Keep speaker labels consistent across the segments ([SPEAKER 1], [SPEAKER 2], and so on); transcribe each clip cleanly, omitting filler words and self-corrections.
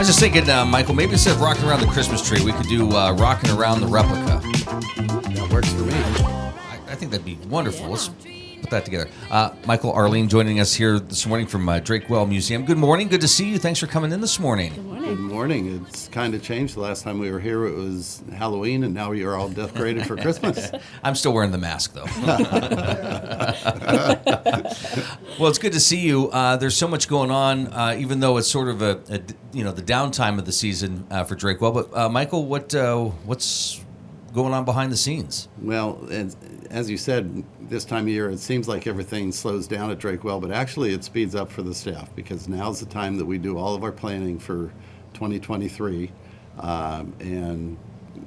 [SPEAKER 1] was just thinking, Michael, maybe instead of rocking around the Christmas tree, we could do rocking around the replica.
[SPEAKER 2] That works for me.
[SPEAKER 1] I think that'd be wonderful. Let's put that together. Michael, Arlene joining us here this morning from Drakewell Museum. Good morning. Good to see you. Thanks for coming in this morning.
[SPEAKER 2] Good morning. It's kind of changed. The last time we were here, it was Halloween, and now you're all decorated for Christmas.
[SPEAKER 1] I'm still wearing the mask, though. Well, it's good to see you. There's so much going on, even though it's sort of the downtime of the season for Drakewell. But Michael, what's going on behind the scenes?
[SPEAKER 2] Well, as you said, this time of year, it seems like everything slows down at Drakewell, but actually it speeds up for the staff because now's the time that we do all of our planning for 2023. And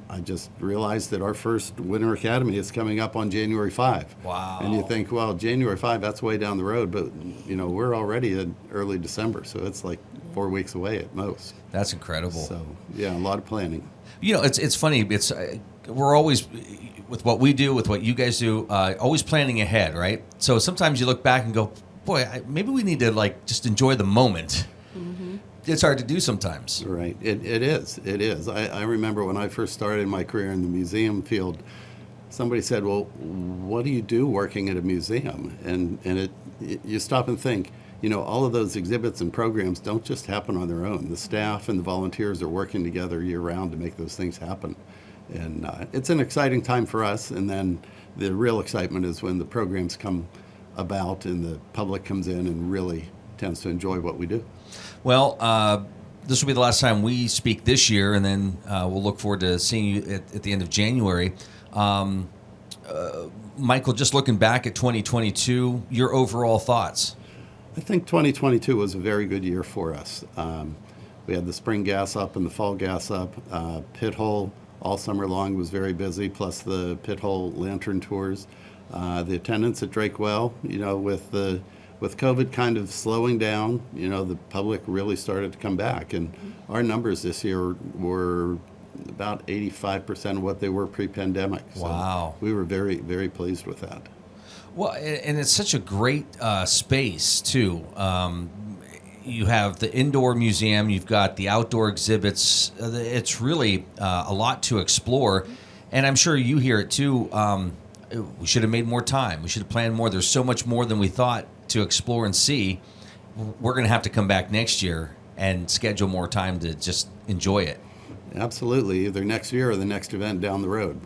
[SPEAKER 2] I just realized that our first Winter Academy is coming up on January 5.
[SPEAKER 1] Wow.
[SPEAKER 2] And you think, well, January 5, that's way down the road, but we're already in early December, so it's like 4 weeks away at most.
[SPEAKER 1] That's incredible.
[SPEAKER 2] So, yeah, a lot of planning.
[SPEAKER 1] It's funny. We're always, with what we do, with what you guys do, always planning ahead, right? So sometimes you look back and go, boy, maybe we need to just enjoy the moment. Mm-hmm. It's hard to do sometimes.
[SPEAKER 2] Right. It is. It is. I remember when I first started my career in the museum field, somebody said, well, what do you do working at a museum? And you stop and think, all of those exhibits and programs don't just happen on their own. The staff and the volunteers are working together year-round to make those things happen. And it's an exciting time for us. And then the real excitement is when the programs come about and the public comes in and really tends to enjoy what we do.
[SPEAKER 1] Well, this will be the last time we speak this year, and then we'll look forward to seeing you at the end of January. Michael, just looking back at 2022, your overall thoughts?
[SPEAKER 2] I think 2022 was a very good year for us. We had the spring gas up and the fall gas up. Pit hole all summer long was very busy, plus the pit hole lantern tours. The attendance at Drakewell, with COVID kind of slowing down, the public really started to come back. And our numbers this year were about 85% of what they were pre-pandemic. So
[SPEAKER 1] wow.
[SPEAKER 2] We were very, very pleased with that.
[SPEAKER 1] Well, and it's such a great space, too. You have the indoor museum, you've got the outdoor exhibits. It's really a lot to explore. And I'm sure you hear it, too. We should have made more time. We should have planned more. There's so much more than we thought to explore and see. We're going to have to come back next year and schedule more time to just enjoy it.
[SPEAKER 2] Absolutely, either next year or the next event down the road.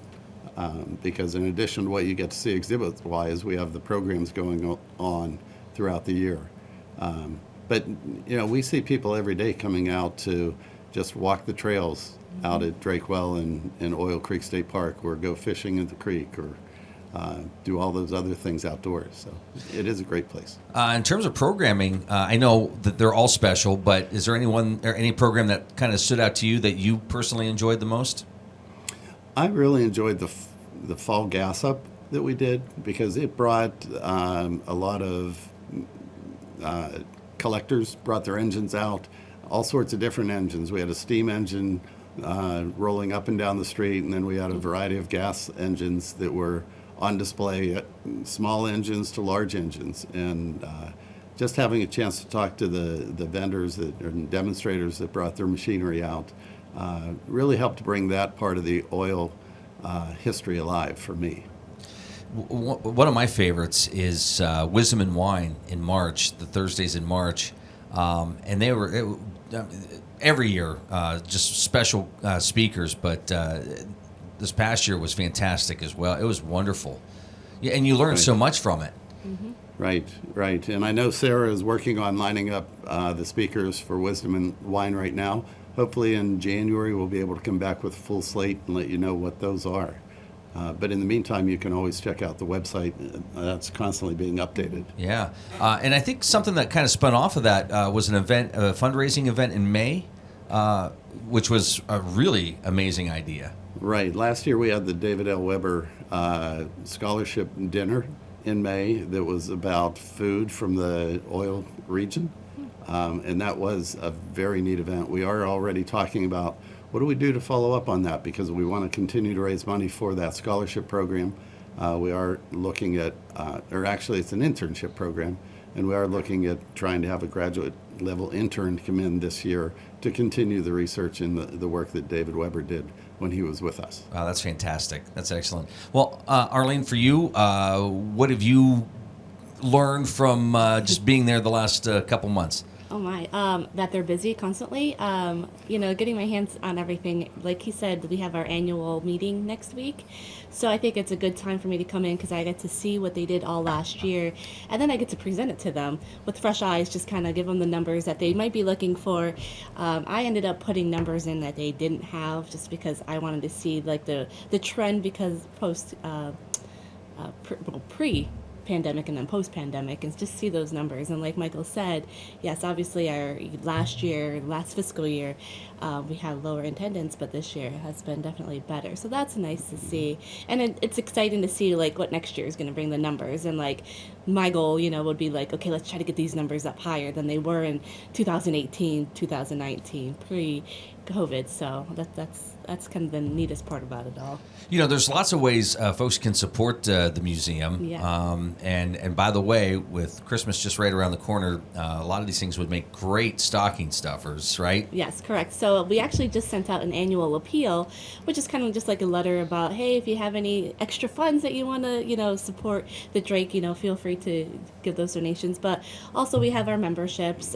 [SPEAKER 2] Because in addition to what you get to see exhibit-wise, we have the programs going on throughout the year. But we see people every day coming out to just walk the trails out at Drakewell and Oil Creek State Park, or go fishing in the creek, or do all those other things outdoors. So it is a great place.
[SPEAKER 1] In terms of programming, I know that they're all special, but is there any program that kind of stood out to you that you personally enjoyed the most?
[SPEAKER 2] I really enjoyed the fall gas up that we did, because it brought a lot of collectors brought their engines out, all sorts of different engines. We had a steam engine rolling up and down the street, and then we had a variety of gas engines that were on display, small engines to large engines. And just having a chance to talk to the vendors and demonstrators that brought their machinery out really helped bring that part of the oil history alive for me.
[SPEAKER 1] One of my favorites is Wisdom and Wine in March, the Thursdays in March. And they were, every year, just special speakers, but this past year was fantastic as well. It was wonderful. Yeah, and you learned so much from it.
[SPEAKER 2] Mm-hmm. Right. And I know Sarah is working on lining up the speakers for Wisdom and Wine right now. Hopefully in January we'll be able to come back with a full slate and let you know what those are. But in the meantime, you can always check out the website. That's constantly being updated.
[SPEAKER 1] Yeah. And I think something that kind of spun off of that was a fundraising event in May, which was a really amazing idea.
[SPEAKER 2] Right. Last year we had the David L. Weber Scholarship Dinner in May that was about food from the oil region. And that was a very neat event. We are already talking about what do we do to follow up on that, because we want to continue to raise money for that scholarship program. We are looking at, or actually it's an internship program, and we are looking at trying to have a graduate level intern come in this year to continue the research and the work that David Weber did when he was with us.
[SPEAKER 1] Wow, that's fantastic. That's excellent. Well, Arlene, for you, what have you learned from just being there the last couple months?
[SPEAKER 3] Oh my, that they're busy constantly. Getting my hands on everything. Like he said, we have our annual meeting next week. So I think it's a good time for me to come in because I get to see what they did all last year. And then I get to present it to them with fresh eyes, just kind of give them the numbers that they might be looking for. I ended up putting numbers in that they didn't have just because I wanted to see like the trend because pre-pandemic and then post-pandemic and just see those numbers. And like Michael said, yes, obviously our last fiscal year, we had lower attendance, but this year has been definitely better. So that's nice to see. And it's exciting to see like what next year is going to bring the numbers. And like my goal, would be like, okay, let's try to get these numbers up higher than they were in 2018, 2019, pre-COVID. So that's kind of the neatest part about it all.
[SPEAKER 1] There's lots of ways folks can support the museum.
[SPEAKER 3] Yeah.
[SPEAKER 1] And by the way, with Christmas just right around the corner, a lot of these things would make great stocking stuffers, right?
[SPEAKER 3] Yes, correct. So we actually just sent out an annual appeal, which is kind of just like a letter about, hey, if you have any extra funds that you want to, support the Drake, feel free to give those donations. But also we have our memberships.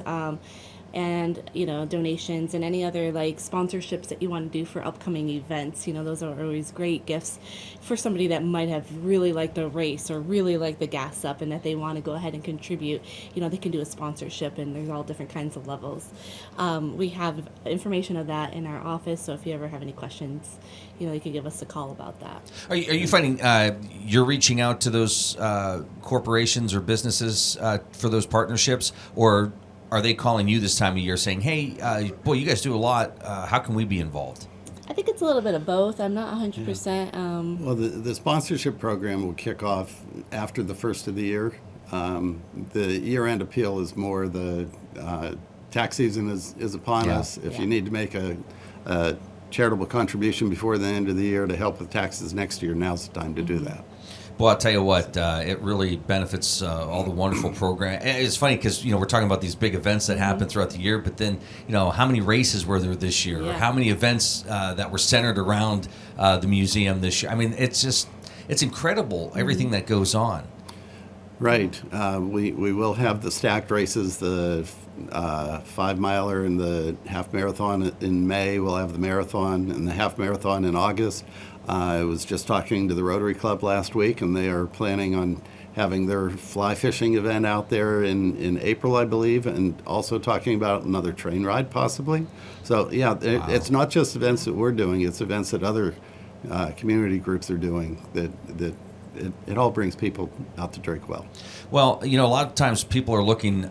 [SPEAKER 3] And donations and any other like sponsorships that you want to do for upcoming events. Those are always great gifts for somebody that might have really liked the race or really liked the gas up and that they want to go ahead and contribute. They can do a sponsorship, and there's all different kinds of levels. We have information of that in our office, so if you ever have any questions, you can give us a call about that.
[SPEAKER 1] Are you finding you're reaching out to those corporations or businesses for those partnerships, or are they calling you this time of year saying, hey, boy, you guys do a lot. How can we be involved?
[SPEAKER 3] I think it's a little bit of both. I'm not 100%.
[SPEAKER 2] Well, the sponsorship program will kick off after the first of the year. The year-end appeal is more the tax season is upon us. If you need to make a charitable contribution before the end of the year to help with taxes next year, now's the time to do that.
[SPEAKER 1] Well, I'll tell you what, it really benefits all the wonderful program. It's funny because, we're talking about these big events that happen throughout the year, but then, how many races were there this year?
[SPEAKER 3] Yeah.
[SPEAKER 1] Or how many events that were centered around the museum this year? I mean, it's incredible, everything that goes on.
[SPEAKER 2] Right. We will have the stacked races, the 5-miler and the half marathon in May. We'll have the marathon and the half marathon in August. I was just talking to the Rotary Club last week, and they are planning on having their fly fishing event out there in April, I believe, and also talking about another train ride possibly. So, it's not just events that we're doing, it's events that other community groups are doing that it all brings people out to Drake Well.
[SPEAKER 1] Well, a lot of times people are looking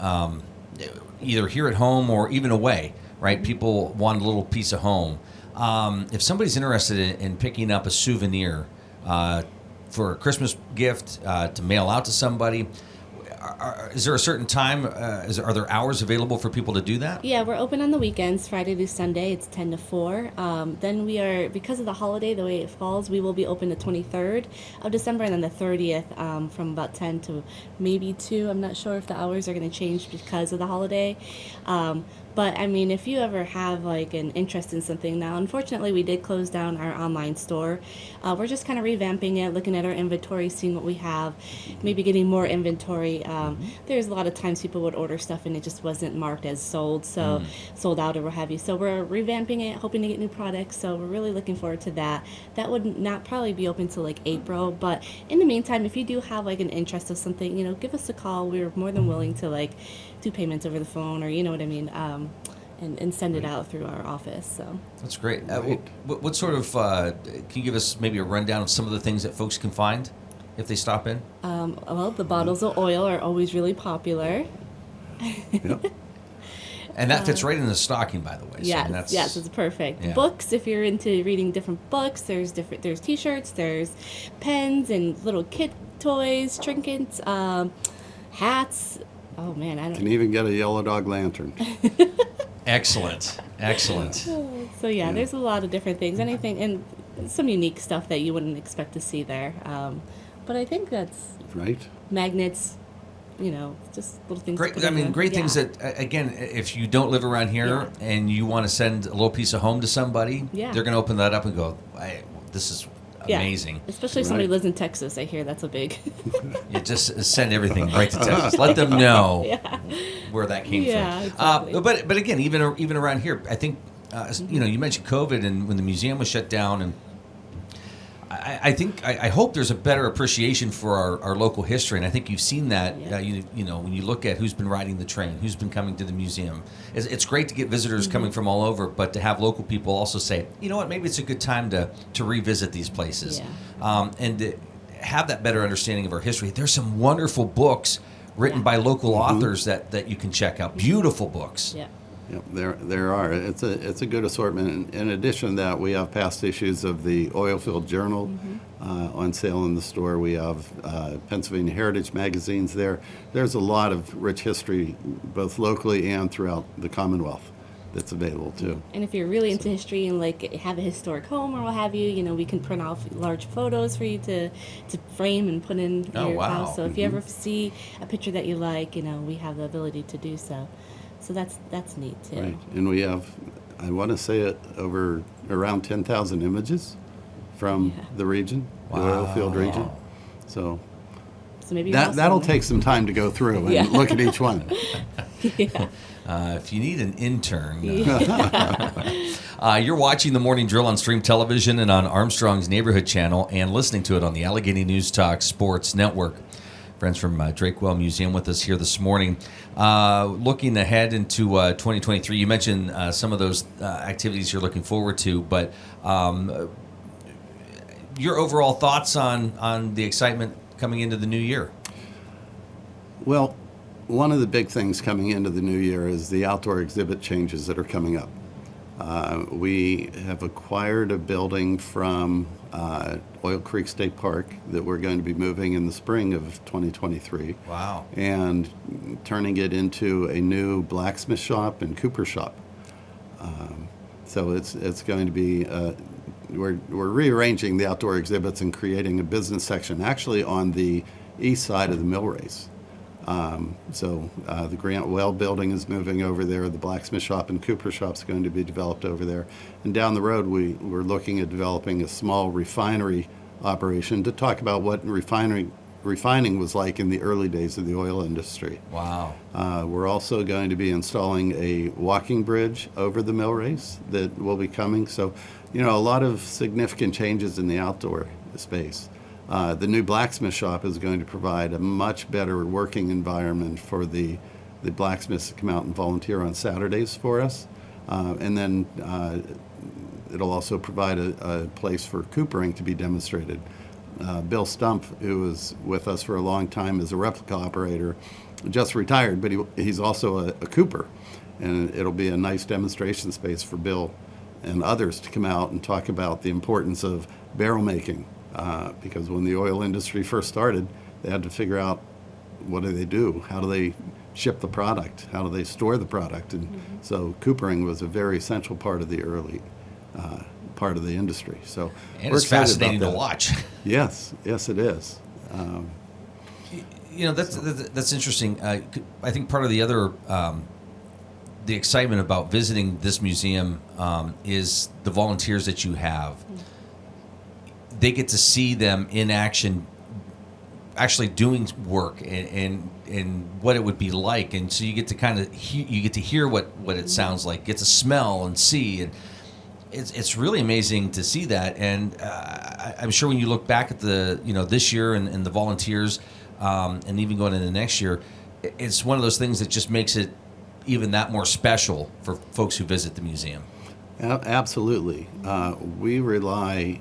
[SPEAKER 1] either here at home or even away, right? People want a little piece of home. If somebody's interested in picking up a souvenir for a Christmas gift to mail out to somebody, is there a certain time? Are there hours available for people to do that?
[SPEAKER 3] Yeah, we're open on the weekends, Friday through Sunday. It's 10 to 4. Then we are, because of the holiday, the way it falls, we will be open the 23rd of December and then the 30th from about 10 to maybe 2. I'm not sure if the hours are going to change because of the holiday. But I mean, if you ever have like an interest in something now, unfortunately, we did close down our online store. We're just kind of revamping it, looking at our inventory, seeing what we have, maybe getting more inventory. There's a lot of times people would order stuff and it just wasn't marked as sold, so sold out or what have you. So we're revamping it, hoping to get new products. So we're really looking forward to that. That would not probably be open till like April, but in the meantime, if you do have like an interest of something, give us a call. We're more than willing to like do payments over the phone, or you know what I mean. And send it out through our office. So
[SPEAKER 1] that's great. What sort of can you give us maybe a rundown of some of the things that folks can find if they stop in?
[SPEAKER 3] Well, the bottles of oil are always really popular.
[SPEAKER 2] Yep.
[SPEAKER 1] And that fits right in the stocking, by the way.
[SPEAKER 3] Yes,
[SPEAKER 1] So
[SPEAKER 3] yes, it's perfect.
[SPEAKER 1] Yeah.
[SPEAKER 3] Books, if you're into reading different books, there's T-shirts, there's pens and little kid toys, trinkets, hats. Oh man, I don't.
[SPEAKER 2] Can even get a yellow dog lantern.
[SPEAKER 1] Excellent.
[SPEAKER 3] So yeah, there's a lot of different things. Anything and some unique stuff that you wouldn't expect to see there. But I think that's
[SPEAKER 2] Right.
[SPEAKER 3] magnets, just little things.
[SPEAKER 1] Great.
[SPEAKER 3] to put
[SPEAKER 1] I
[SPEAKER 3] in
[SPEAKER 1] mean,
[SPEAKER 3] the-
[SPEAKER 1] great things
[SPEAKER 3] yeah.
[SPEAKER 1] that again, if you don't live around here
[SPEAKER 3] Yeah.
[SPEAKER 1] and you want to send a little piece of home to somebody,
[SPEAKER 3] Yeah.
[SPEAKER 1] they're going to open that up and go, "This is
[SPEAKER 3] Yeah.
[SPEAKER 1] amazing."
[SPEAKER 3] Especially if somebody
[SPEAKER 2] Right.
[SPEAKER 3] lives in Texas, I hear that's a big.
[SPEAKER 1] You just send everything right to Texas. Let them know
[SPEAKER 3] Yeah.
[SPEAKER 1] where that came
[SPEAKER 3] Yeah,
[SPEAKER 1] from.
[SPEAKER 3] exactly.
[SPEAKER 1] But again, even around here, I think you mentioned COVID and when the museum was shut down, and I hope there's a better appreciation for our local history, and I think you've seen that.
[SPEAKER 3] Yeah.
[SPEAKER 1] When you look at who's been riding the train, who's been coming to the museum, it's great to get visitors coming from all over, but to have local people also say, you know what, maybe it's a good time to revisit these places, and to have that better understanding of our history. There's some wonderful books written by local authors that you can check out. Beautiful books.
[SPEAKER 3] Yeah.
[SPEAKER 2] Yep, there are. It's a good assortment. In addition to that, we have past issues of the Oilfield Journal on sale in the store. We have Pennsylvania Heritage magazines there. There's a lot of rich history, both locally and throughout the Commonwealth, that's available too.
[SPEAKER 3] And if you're really into history and like have a historic home or what have you, we can print off large photos for you to frame and put in
[SPEAKER 1] Oh,
[SPEAKER 3] your
[SPEAKER 1] wow.
[SPEAKER 3] house. So if you ever see a picture that you like, we have the ability to do so. So that's neat too.
[SPEAKER 2] Right, and we have, I want to say it, around 10,000 images from the region, the Oilfield region. So
[SPEAKER 3] So maybe
[SPEAKER 2] that'll take some time to go through and look at each one.
[SPEAKER 3] Yeah.
[SPEAKER 1] If you need an intern, you're watching the Morning Drill on Stream Television and on Armstrong's Neighborhood Channel and listening to it on the Allegheny News Talk Sports Network. Friends from Drakewell Museum with us here this morning. Looking ahead into 2023, you mentioned some of those activities you're looking forward to, but your overall thoughts on the excitement coming into the new year?
[SPEAKER 2] Well, one of the big things coming into the new year is the outdoor exhibit changes that are coming up. We have acquired a building from Oil Creek State Park that we're going to be moving in the spring of 2023.
[SPEAKER 1] Wow.
[SPEAKER 2] And turning it into a new blacksmith shop and cooper shop. So it's going to be, we're rearranging the outdoor exhibits and creating a business section actually on the east side of the mill race. So the Grant Well building is moving over there. The blacksmith shop and cooper shop is going to be developed over there. And down the road, we're looking at developing a small refinery operation to talk about what refining was like in the early days of the oil industry.
[SPEAKER 1] Wow.
[SPEAKER 2] We're also going to be installing a walking bridge over the mill race that will be coming. So, a lot of significant changes in the outdoor space. The new blacksmith shop is going to provide a much better working environment for the blacksmiths to come out and volunteer on Saturdays for us. And then it'll also provide a place for coopering to be demonstrated. Bill Stump, who was with us for a long time as a replica operator, just retired, but he's also a cooper. And it'll be a nice demonstration space for Bill and others to come out and talk about the importance of barrel making. Because when the oil industry first started, they had to figure out what do they do? How do they ship the product? How do they store the product? And so coopering was a very essential part of the early part of the industry. So
[SPEAKER 1] And
[SPEAKER 2] we're
[SPEAKER 1] it's
[SPEAKER 2] excited
[SPEAKER 1] fascinating
[SPEAKER 2] about
[SPEAKER 1] to
[SPEAKER 2] that.
[SPEAKER 1] watch.
[SPEAKER 2] Yes, it is.
[SPEAKER 1] That's interesting. I think part of the other the excitement about visiting this museum is the volunteers that you have. They get to see them in action, actually doing work and what it would be like, and so you get to kind of hear what it sounds like, get to smell and see, and it's really amazing to see that. And I'm sure when you look back at the this year and the volunteers, and even going into next year, it's one of those things that just makes it even that more special for folks who visit the museum.
[SPEAKER 2] Absolutely. We rely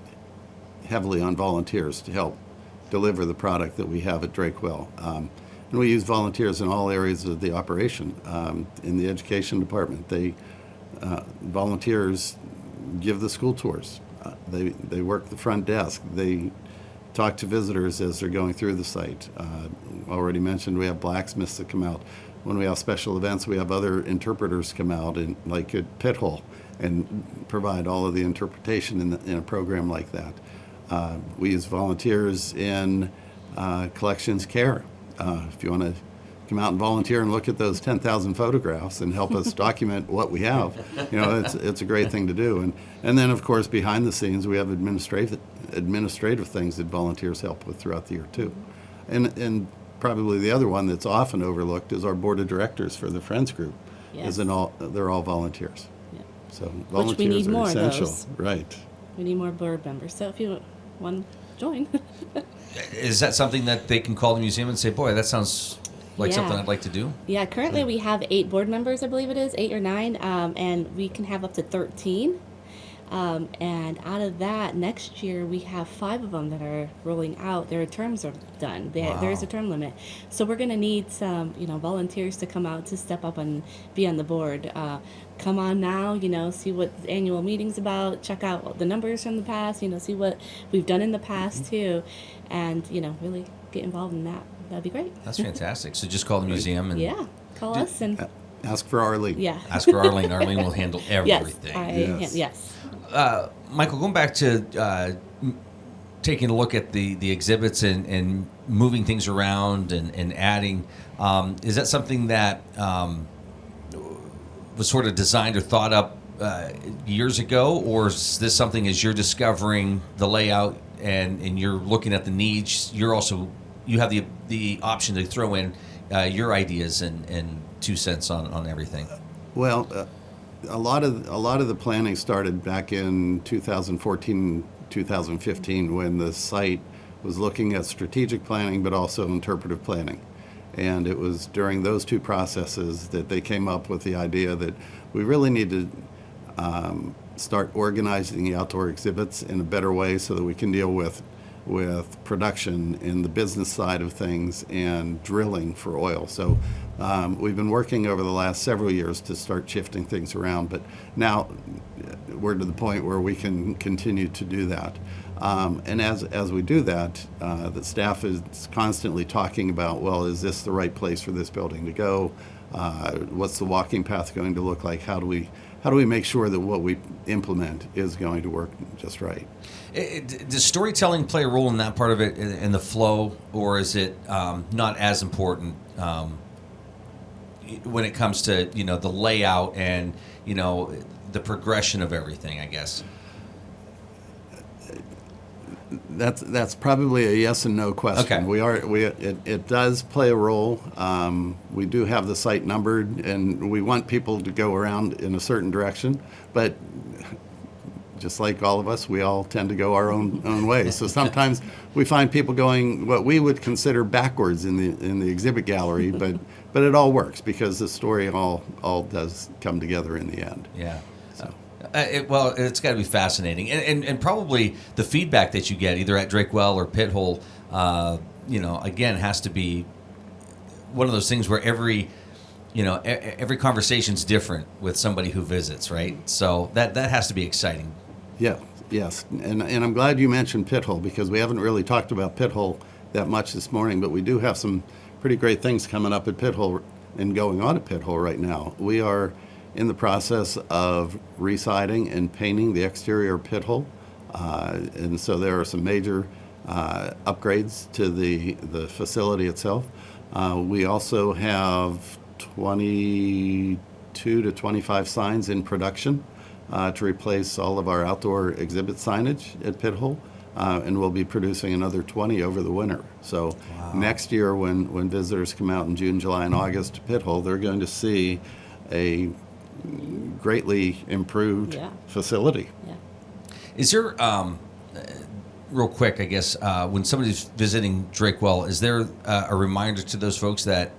[SPEAKER 2] heavily on volunteers to help deliver the product that we have at Drakewell. And we use volunteers in all areas of the operation. In the education department, volunteers give the school tours. They work the front desk. They talk to visitors as they're going through the site. Already mentioned we have blacksmiths that come out. When we have special events, we have other interpreters come out, and like at Pit Hole, and provide all of the interpretation in a program like that. We use volunteers in collections care. If you want to come out and volunteer and look at those 10,000 photographs and help us document what we have. You know, it's a great thing to do. And then, of course, behind the scenes, we have administrative things that volunteers help with throughout the year, too. And probably the other one that's often overlooked is our board of directors for the Friends Group.
[SPEAKER 3] Yes.
[SPEAKER 2] They're all volunteers.
[SPEAKER 3] Yeah.
[SPEAKER 2] So
[SPEAKER 3] we
[SPEAKER 2] volunteers
[SPEAKER 3] need
[SPEAKER 2] are
[SPEAKER 3] more of
[SPEAKER 2] essential.
[SPEAKER 3] those.
[SPEAKER 2] Right.
[SPEAKER 3] We need more board members. So if you want to join.
[SPEAKER 1] Is that something that they can call the museum and say, boy, that sounds like
[SPEAKER 3] Yeah.
[SPEAKER 1] something I'd like to do?
[SPEAKER 3] Yeah, currently we have 8 board members, I believe it is, 8 or 9, and we can have up to 13. And out of that, next year we have 5 of them that are rolling out. Their terms are done. There is a term limit, so we're going to need some, volunteers to come out to step up and be on the board. Come on now, see what the annual meeting's about. Check out the numbers from the past. See what we've done in the past too, and really get involved in that. That'd be great.
[SPEAKER 1] That's fantastic. So just call the museum and
[SPEAKER 3] Yeah, call us and
[SPEAKER 2] Ask for Arlene.
[SPEAKER 3] yeah.
[SPEAKER 1] ask for Arlene. Arlene will handle everything.
[SPEAKER 3] Yes.
[SPEAKER 1] Michael, going back to taking a look at the exhibits and moving things around and adding, is that something that was sort of designed or thought up years ago, or is this something as you're discovering the layout and you're looking at the needs, you have the option to throw in your ideas and 2 cents on everything?
[SPEAKER 2] Well, a lot of the planning started back in 2014, 2015, when the site was looking at strategic planning, but also interpretive planning. And it was during those 2 processes that they came up with the idea that we really need to start organizing the outdoor exhibits in a better way so that we can deal with production in the business side of things and drilling for oil. So we've been working over the last several years to start shifting things around, but now we're to the point where we can continue to do that. And as we do that, the staff is constantly talking about, well, is this the right place for this building to go? What's the walking path going to look like? How do we make sure that what we implement is going to work just right?
[SPEAKER 1] Does storytelling play a role in that part of it, in the flow, or is it not as important when it comes to the layout and the progression of everything, I guess?
[SPEAKER 2] That's probably a yes and no question.
[SPEAKER 1] Okay.
[SPEAKER 2] It does play a role. We do have the site numbered, and we want people to go around in a certain direction, but just like all of us, we all tend to go our own way. So sometimes we find people going what we would consider backwards in the exhibit gallery, but it all works because the story all does come together in the end.
[SPEAKER 1] Yeah. It's got to be fascinating, and probably the feedback that you get either at Drakewell or Pithole, again, has to be one of those things where every conversation's different with somebody who visits, right? So that has to be exciting.
[SPEAKER 2] Yeah, yes, and I'm glad you mentioned Pithole because we haven't really talked about Pithole that much this morning, but we do have some pretty great things coming up at Pithole and going on at Pithole right now. We are in the process of residing and painting the exterior Pithole, and so there are some major upgrades to the facility itself. We also have 22 to 25 signs in production to replace all of our outdoor exhibit signage at Pithole, and we'll be producing another 20 over the winter. So next year when visitors come out in June, July, and August to Pithole, they're going to see a greatly improved facility.
[SPEAKER 3] Yeah.
[SPEAKER 1] Is there, real quick, I guess, when somebody's visiting Drakewell, is there a reminder to those folks that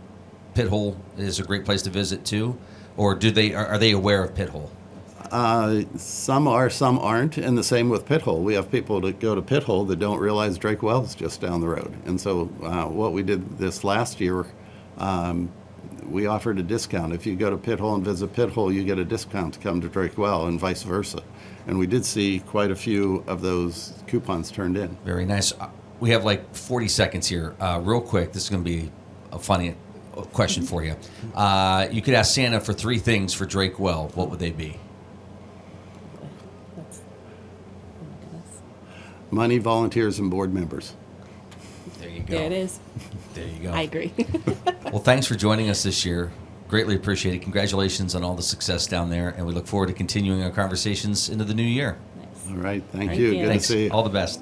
[SPEAKER 1] Pithole is a great place to visit too, or are they aware of Pithole?
[SPEAKER 2] Some are, some aren't, and the same with Pithole. We have people that go to Pithole that don't realize Drakewell is just down the road. And so what we did this last year, we offered a discount. If you go to Pithole and visit Pithole, you get a discount to come to Drakewell and vice versa. And we did see quite a few of those coupons turned in.
[SPEAKER 1] Very nice. We have like 40 seconds here. Real quick, this is going to be a funny question for you. You could ask Santa for 3 things for Drakewell. What would they be?
[SPEAKER 3] Oh my goodness.
[SPEAKER 2] Money, volunteers, and board members.
[SPEAKER 1] There you go.
[SPEAKER 3] There it is.
[SPEAKER 1] There you go.
[SPEAKER 3] I agree.
[SPEAKER 1] Well, thanks for joining us this year. Greatly appreciate it. Congratulations on all the success down there, and we look forward to continuing our conversations into the new year.
[SPEAKER 3] Nice.
[SPEAKER 2] All right. Thank
[SPEAKER 3] Thank
[SPEAKER 2] you.
[SPEAKER 3] you.
[SPEAKER 2] Good
[SPEAKER 1] Thanks.
[SPEAKER 2] to see you.
[SPEAKER 1] All the best.